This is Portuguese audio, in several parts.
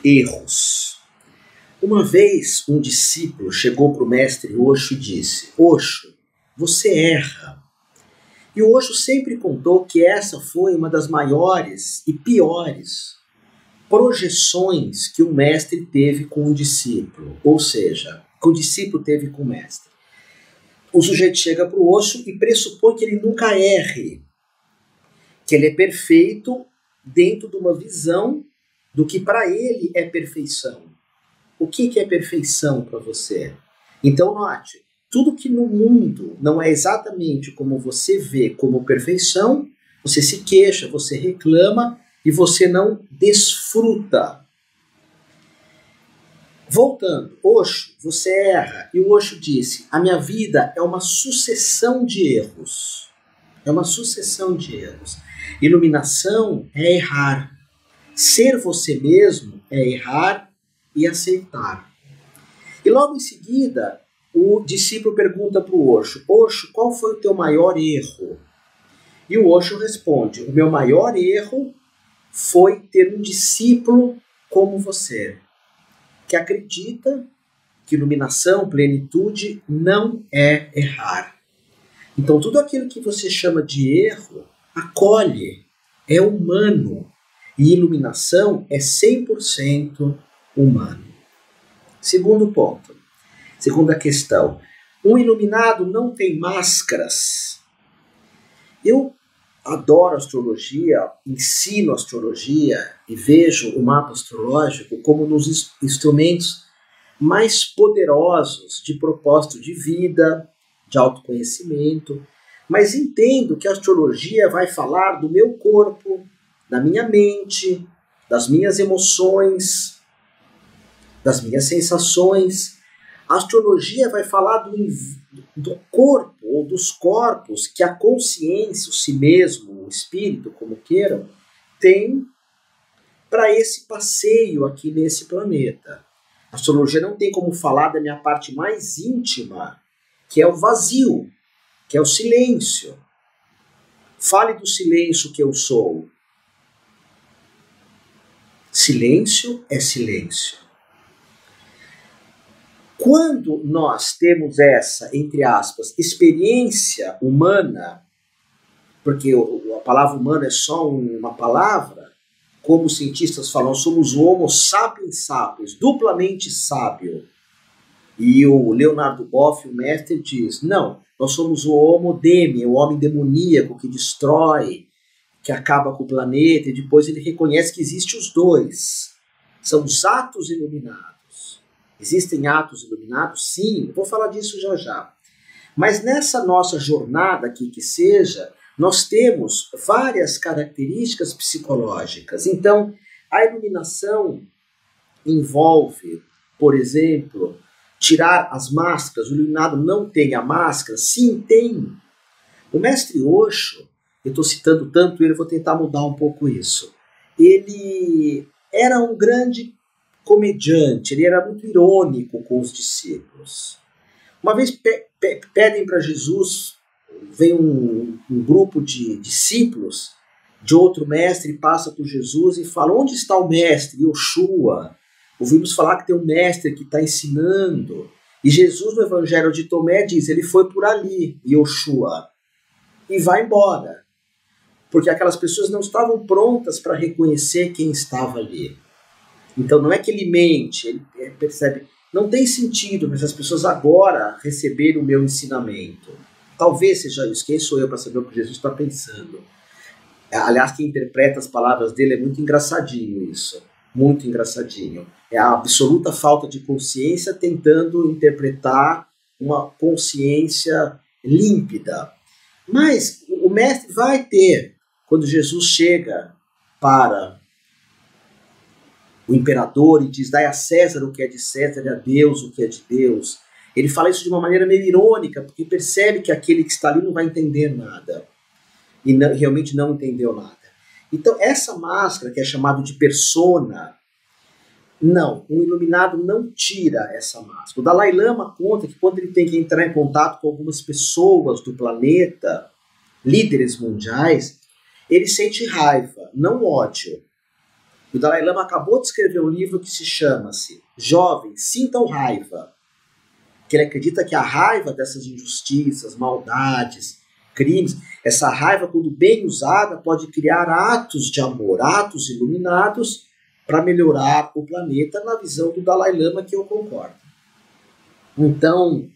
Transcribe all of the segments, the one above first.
Erros. Uma vez um discípulo chegou para o mestre Osho e disse: Osho, você erra. E o Osho sempre contou que essa foi uma das maiores e piores projeções que o mestre teve com o discípulo, ou seja, que o discípulo teve com o mestre. O sujeito chega para o Osho e pressupõe que ele nunca erre, que ele é perfeito dentro de uma visão do que para ele é perfeição. O que é perfeição para você? Então note, tudo que no mundo não é exatamente como você vê como perfeição, você se queixa, você reclama e você não desfruta. Voltando, Osho, você erra. E o Osho disse, a minha vida é uma sucessão de erros. É uma sucessão de erros. Iluminação é errar. Ser você mesmo é errar e aceitar. E logo em seguida, o discípulo pergunta para o Osho, Osho, qual foi o teu maior erro? E o Osho responde, o meu maior erro foi ter um discípulo como você, que acredita que iluminação, plenitude não é errar. Então tudo aquilo que você chama de erro, acolhe, é humano. E iluminação é 100% humano. Segundo ponto, segunda questão. Um iluminado não tem máscaras. Eu adoro astrologia, ensino astrologia e vejo o mapa astrológico como um dos instrumentos mais poderosos de propósito de vida, de autoconhecimento, mas entendo que a astrologia vai falar do meu corpo, da minha mente, das minhas emoções, das minhas sensações. A astrologia vai falar do corpo, ou dos corpos que a consciência, o si mesmo, o espírito, como queiram, tem para esse passeio aqui nesse planeta. A astrologia não tem como falar da minha parte mais íntima, que é o vazio, que é o silêncio. Fale do silêncio que eu sou. Silêncio é silêncio. Quando nós temos essa, entre aspas, experiência humana, porque a palavra humana é só uma palavra, como os cientistas falam, somos o Homo sapiens sapiens, duplamente sábio. E o Leonardo Boff, o mestre, diz, não, nós somos o Homo Demi, o homem demoníaco que destrói, que acaba com o planeta, e depois ele reconhece que existem os dois. São os atos iluminados. Existem atos iluminados? Sim, vou falar disso já já. Mas nessa nossa jornada aqui que seja, nós temos várias características psicológicas. Então, a iluminação envolve, por exemplo, tirar as máscaras. O iluminado não tem a máscara? Sim, tem. O mestre Osho, eu estou citando tanto ele, vou tentar mudar um pouco isso. Ele era um grande comediante, ele era muito irônico com os discípulos. Uma vez pedem para Jesus, vem um grupo de discípulos de outro mestre, passa por Jesus e fala, onde está o mestre? Yoshua. Ouvimos falar que tem um mestre que está ensinando. E Jesus, no Evangelho de Tomé, diz, ele foi por ali, Yoshua, e vai embora. Porque aquelas pessoas não estavam prontas para reconhecer quem estava ali. Então não é que ele mente, ele percebe, não tem sentido, mas as pessoas agora receberam o meu ensinamento. Talvez seja isso, quem sou eu para saber o que Jesus está pensando? Aliás, quem interpreta as palavras dele é muito engraçadinho isso, muito engraçadinho. É a absoluta falta de consciência tentando interpretar uma consciência límpida. Mas o mestre vai ter, quando Jesus chega para o imperador e diz, dai a César o que é de César e a Deus o que é de Deus. Ele fala isso de uma maneira meio irônica, porque percebe que aquele que está ali não vai entender nada. E não, realmente não entendeu nada. Então essa máscara, que é chamada de persona, não, um iluminado não tira essa máscara. O Dalai Lama conta que quando ele tem que entrar em contato com algumas pessoas do planeta, líderes mundiais, ele sente raiva, não ódio. O Dalai Lama acabou de escrever um livro que se chama-se Jovens, Sintam Raiva. Que ele acredita que a raiva dessas injustiças, maldades, crimes, essa raiva, quando bem usada, pode criar atos de amor, atos iluminados para melhorar o planeta, na visão do Dalai Lama, que eu concordo. Então,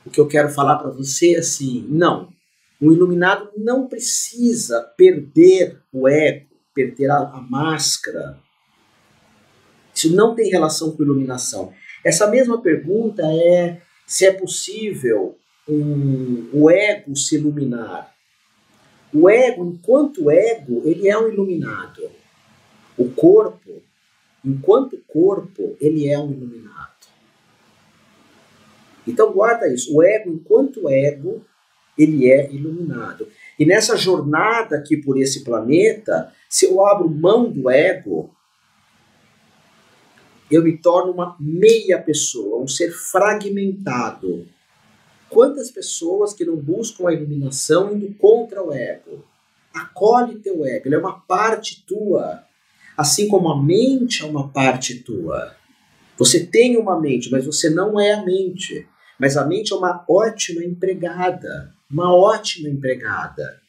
o que eu quero falar para você é assim, não, o iluminado não precisa perder o ego, perder a máscara. Isso não tem relação com iluminação. Essa mesma pergunta é se é possível o ego se iluminar. O ego, enquanto ego, ele é um iluminado. O corpo, enquanto corpo, ele é um iluminado. Então guarda isso. O ego, enquanto ego, ele é iluminado. E nessa jornada aqui por esse planeta, se eu abro mão do ego, eu me torno uma meia pessoa, um ser fragmentado. Quantas pessoas que não buscam a iluminação indo contra o ego? Acolhe teu ego, ele é uma parte tua. Assim como a mente é uma parte tua. Você tem uma mente, mas você não é a mente. Mas a mente é uma ótima empregada. Uma ótima empregada.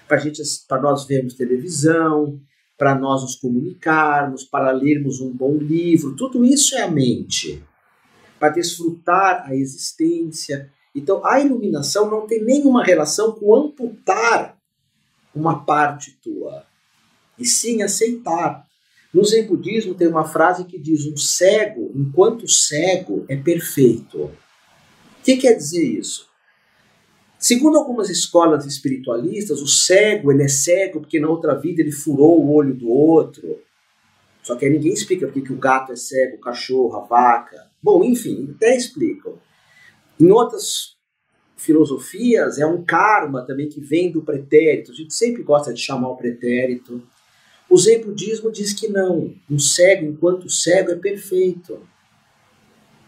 Para nós vermos televisão, para nós nos comunicarmos, para lermos um bom livro, tudo isso é a mente. Para desfrutar a existência. Então, a iluminação não tem nenhuma relação com amputar uma parte tua, e sim aceitar. No Zen Budismo tem uma frase que diz: um cego, enquanto cego, é perfeito. O que quer dizer isso? Segundo algumas escolas espiritualistas, o cego, ele é cego porque na outra vida ele furou o olho do outro. Só que aí ninguém explica por que o gato é cego, o cachorro, a vaca. Bom, enfim, até explicam. Em outras filosofias, é um karma também que vem do pretérito. A gente sempre gosta de chamar o pretérito. O Zen Budismo diz que não. Um cego, enquanto cego, é perfeito.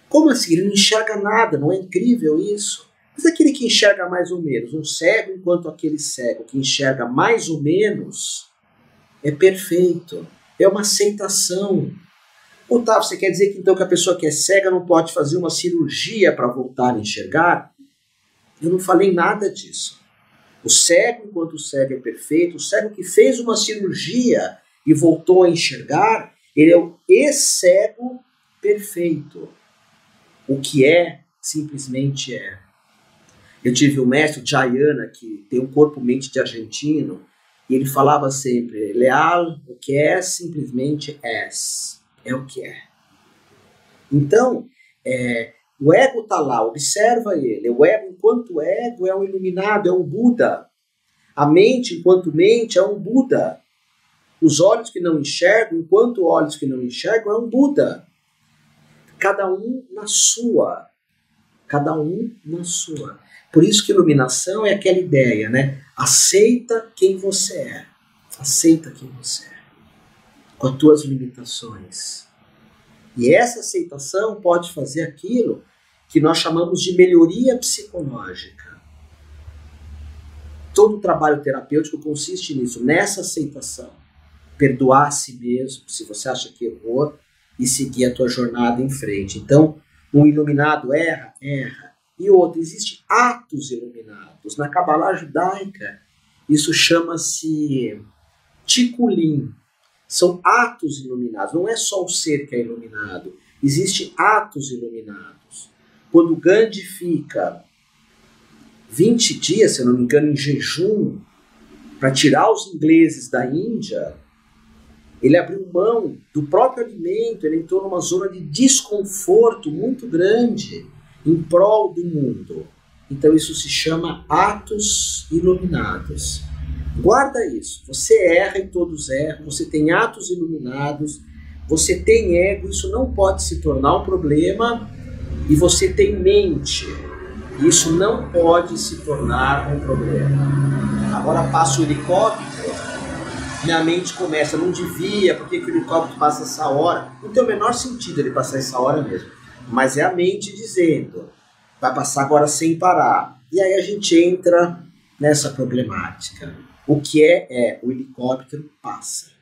Como assim? Ele não enxerga nada, não é incrível isso? Mas aquele que enxerga mais ou menos, um cego enquanto aquele cego que enxerga mais ou menos, é perfeito. É uma aceitação. Otávio, você quer dizer que então que a pessoa que é cega não pode fazer uma cirurgia para voltar a enxergar? Eu não falei nada disso. O cego, enquanto o cego é perfeito, o cego que fez uma cirurgia e voltou a enxergar, ele é o ex-cego perfeito. O que é, simplesmente é. Eu tive um mestre, Jayana, que tem um corpo-mente de argentino, e ele falava sempre: Leal, o que é, simplesmente é o que é. Então, o ego está lá, observa ele. O ego, enquanto ego, é um iluminado, é um Buda. A mente, enquanto mente, é um Buda. Os olhos que não enxergam, enquanto olhos que não enxergam, é um Buda. Cada um na sua. Cada um na sua. Por isso que iluminação é aquela ideia, né? Aceita quem você é. Aceita quem você é. Com as tuas limitações. E essa aceitação pode fazer aquilo que nós chamamos de melhoria psicológica. Todo o trabalho terapêutico consiste nisso, nessa aceitação. Perdoar a si mesmo, se você acha que errou, e seguir a tua jornada em frente. Então, um iluminado erra. E outro, existem atos iluminados. Na Kabbalah judaica, isso chama-se Tikkun. São atos iluminados. Não é só o ser que é iluminado. Existem atos iluminados. Quando Gandhi fica 20 dias, se eu não me engano, em jejum, para tirar os ingleses da Índia, ele abriu mão do próprio alimento, ele entrou numa zona de desconforto muito grande em prol do mundo. Então isso se chama atos iluminados. Guarda isso. Você erra e todos erram, você tem atos iluminados, você tem ego, isso não pode se tornar um problema, e você tem mente. Isso não pode se tornar um problema. Agora passa o helicóptero, minha mente começa, não devia, por que o helicóptero passa essa hora? Não tem o menor sentido ele passar essa hora mesmo. Mas é a mente dizendo, vai passar agora sem parar. E aí a gente entra nessa problemática. O que o helicóptero passa.